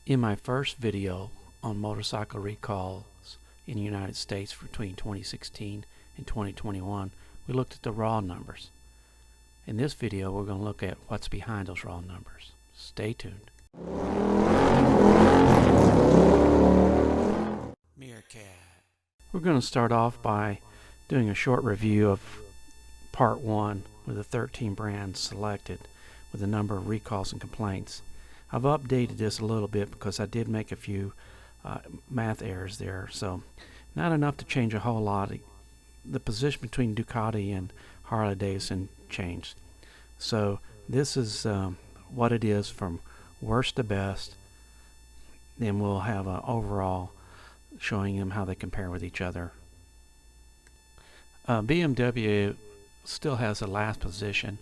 In my first video on motorcycle recalls in the United States between 2016 and 2021, we looked at the raw numbers. In this video, we're going to look at what's behind those raw numbers. Stay tuned. Meerkat. We're going to start off by doing a short review of Part 1 with the 13 brands selected with the number of recalls and complaints. I've updated this a little bit because I did make a few math errors there, so not enough to change a whole lot. The position between Ducati and Harley Davidson changed. So this is what it is from worst to best. Then we'll have an overall showing them how they compare with each other. BMW still has the last position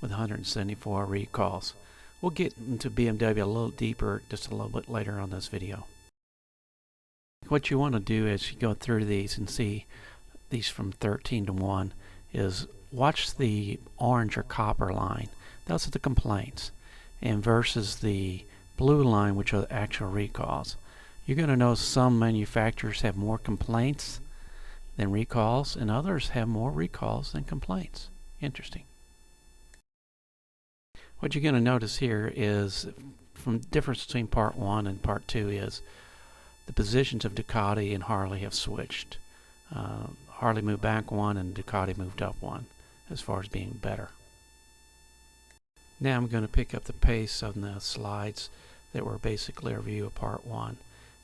with 174 recalls. We'll get into BMW a little deeper just a little bit later on this video. What you want to do as you go through these and see these from 13 to 1 is watch the orange or copper line. Those are the complaints, and versus the blue line, which are the actual recalls. You're going to notice some manufacturers have more complaints than recalls, and others have more recalls than complaints. Interesting. What you're going to notice here is from difference between Part 1 and Part 2 is the positions of Ducati and Harley have switched. Harley moved back one and Ducati moved up one as far as being better. Now I'm going to pick up the pace on the slides that were basically a review of Part 1.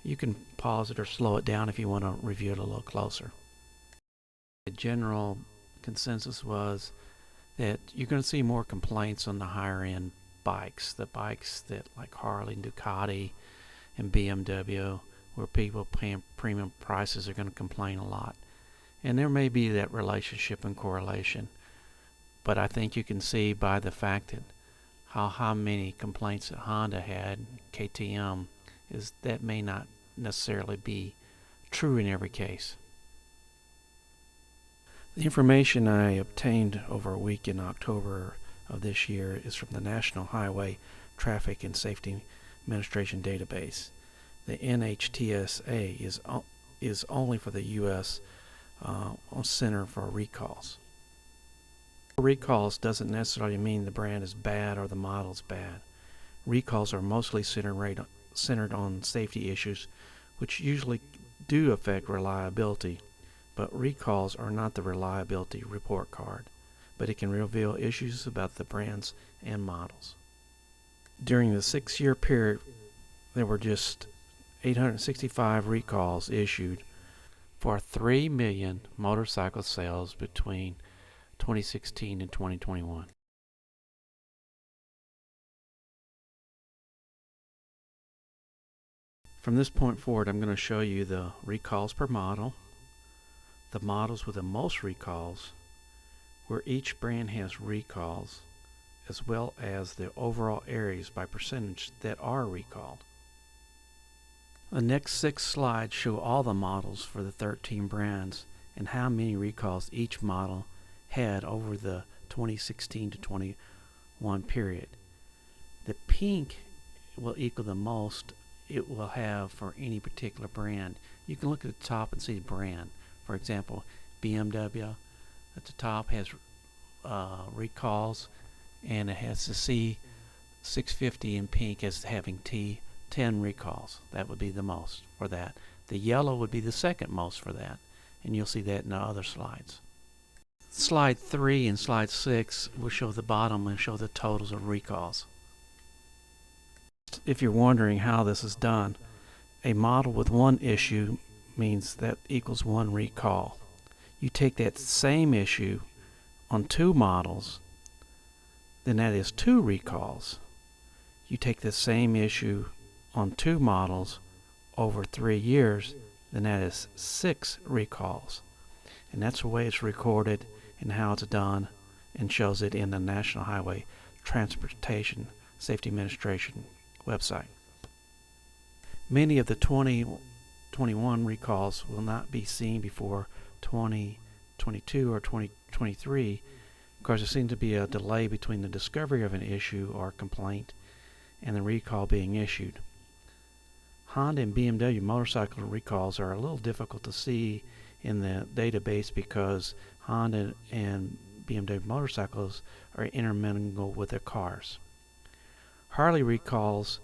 You can pause it or slow it down if you want to review it a little closer. The general consensus was that you're going to see more complaints on the higher end bikes, the bikes that like Harley and Ducati and BMW, where people paying premium prices are going to complain a lot. And there may be that relationship and correlation, but I think you can see by the fact that how many complaints that Honda had, KTM, is that may not necessarily be true in every case. The information I obtained over a week in October of this year is from the National Highway Traffic and Safety Administration database. The NHTSA is only for the U.S. Center for Recalls. Recalls doesn't necessarily mean the brand is bad or the model's bad. Recalls are mostly centered on safety issues, which usually do affect reliability. But recalls are not the reliability report card, but it can reveal issues about the brands and models. During the 6-year period, there were just 865 recalls issued for 3 million motorcycle sales between 2016 and 2021. From this point forward, I'm going to show you the recalls per model, the models with the most recalls, where each brand has recalls, as well as the overall areas by percentage that are recalled. The next 6 slides show all the models for the 13 brands and how many recalls each model had over the 2016 to 21 period. The pink will equal the most it will have for any particular brand. You can look at the top and see the brand. For example, BMW at the top has recalls, and it has the C650 in pink as having 10 recalls. That would be the most for that. The yellow would be the second most for that, and you'll see that in the other slides. Slide 3 and slide 6 will show the bottom and show the totals of recalls. If you're wondering how this is done, a model with one issue means that equals 1 recall. You take that same issue on 2 models, then that is 2 recalls. You take the same issue on 2 models over 3 years, then that is 6 recalls. And that's the way it's recorded and how it's done, and shows it in the National Highway Transportation Safety Administration website. Many of the 2021 recalls will not be seen before 2022 or 2023 because there seems to be a delay between the discovery of an issue or complaint and the recall being issued. Honda and BMW motorcycle recalls are a little difficult to see in the database because Honda and BMW motorcycles are intermingled with their cars. Harley recalls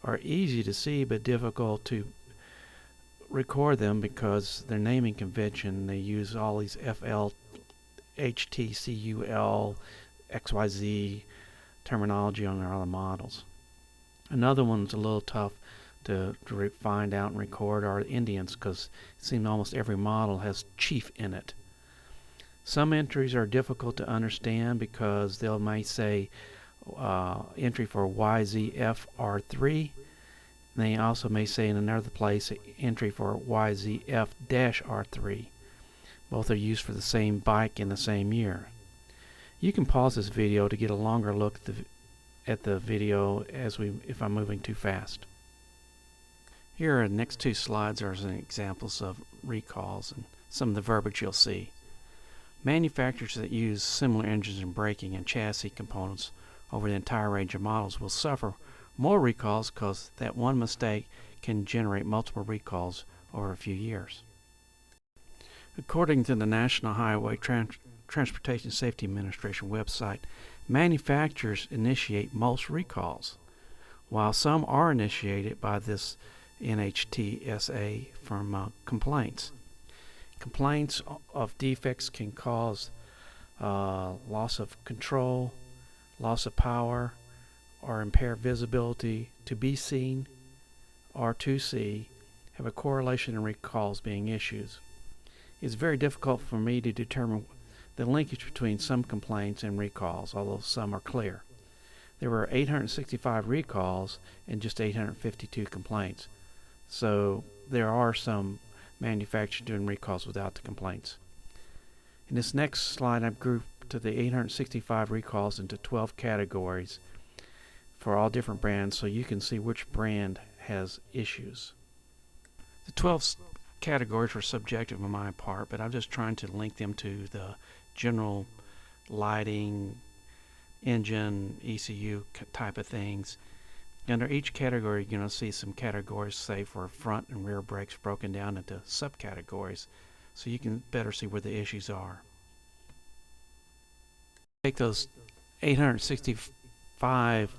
are easy to see but difficult to record them because their naming convention, they use all these FL, HTCUL, XYZ terminology on their other models. Another one's a little tough to find out and record are Indians because it seems almost every model has chief in it. Some entries are difficult to understand because they may say entry for YZF-R3. They also may say in another place entry for YZF-R3. Both are used for the same bike in the same year. You can pause this video to get a longer look at the video if I'm moving too fast. Here are the next two slides are some examples of recalls and some of the verbiage you'll see. Manufacturers that use similar engines and braking and chassis components over the entire range of models will suffer more recalls because that one mistake can generate multiple recalls over a few years. According to the National Highway Transportation Safety Administration website, manufacturers initiate most recalls, while some are initiated by this NHTSA from complaints. Complaints of defects can cause loss of control, loss of power, or impair visibility to be seen or to see, have a correlation in recalls being issued. It's very difficult for me to determine the linkage between some complaints and recalls, although some are clear. There were 865 recalls and just 852 complaints. So there are some manufacturers doing recalls without the complaints. In this next slide, I've grouped the 865 recalls into 12 categories for all different brands so you can see which brand has issues. The 12 categories were subjective on my part, but I'm just trying to link them to the general lighting, engine, ECU type of things. Under each category, you're going to see some categories, say for front and rear brakes, broken down into subcategories so you can better see where the issues are. Take those 865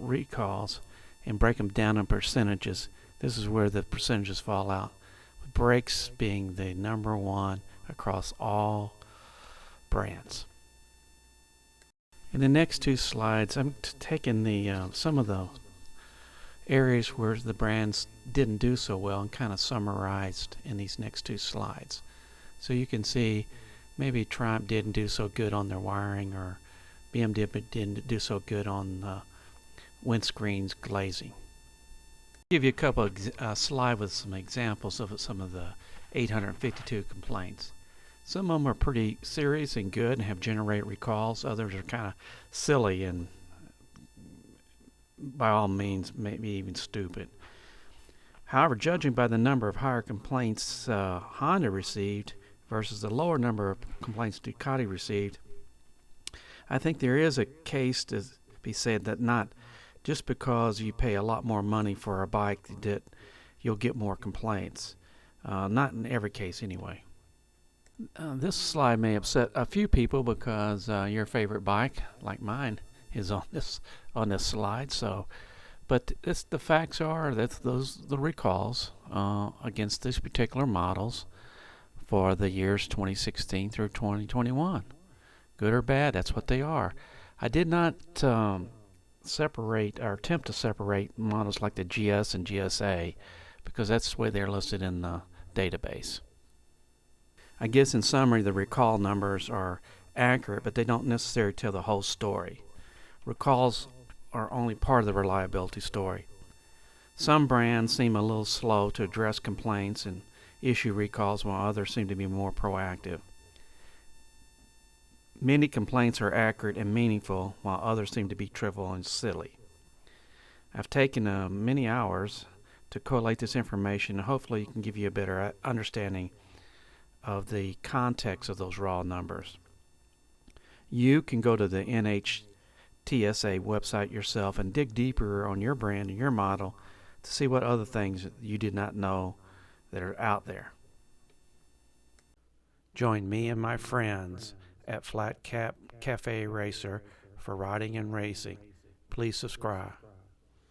recalls and break them down in percentages. This is where the percentages fall out, with brakes being the number one across all brands. In the next two slides, I'm taking some of the areas where the brands didn't do so well and kind of summarized in these next two slides. So you can see maybe Triumph didn't do so good on their wiring, or BMW didn't do so good on windscreens glazing. I'll give you a couple of slides with some examples of some of the 852 complaints. Some of them are pretty serious and good and have generated recalls. Others are kind of silly and by all means maybe even stupid. However, judging by the number of higher complaints Honda received versus the lower number of complaints Ducati received, I think there is a case to be said that not just because you pay a lot more money for a bike that you'll get more complaints. Not in every case anyway. This slide may upset a few people because your favorite bike, like mine, is on this slide. But the facts are that the recalls against these particular models for the years 2016 through 2021, good or bad, that's what they are. I did not separate or attempt to separate models like the GS and GSA because that's the way they're listed in the database. I guess in summary, the recall numbers are accurate, but they don't necessarily tell the whole story. Recalls are only part of the reliability story. Some brands seem a little slow to address complaints and issue recalls, while others seem to be more proactive. Many complaints are accurate and meaningful, while others seem to be trivial and silly. I've taken many hours to collate this information, and hopefully it can give you a better understanding of the context of those raw numbers. You can go to the NHTSA website yourself and dig deeper on your brand and your model to see what other things you did not know that are out there. Join me and my friends at Flat Cap Cafe Racer for riding and racing. Please subscribe.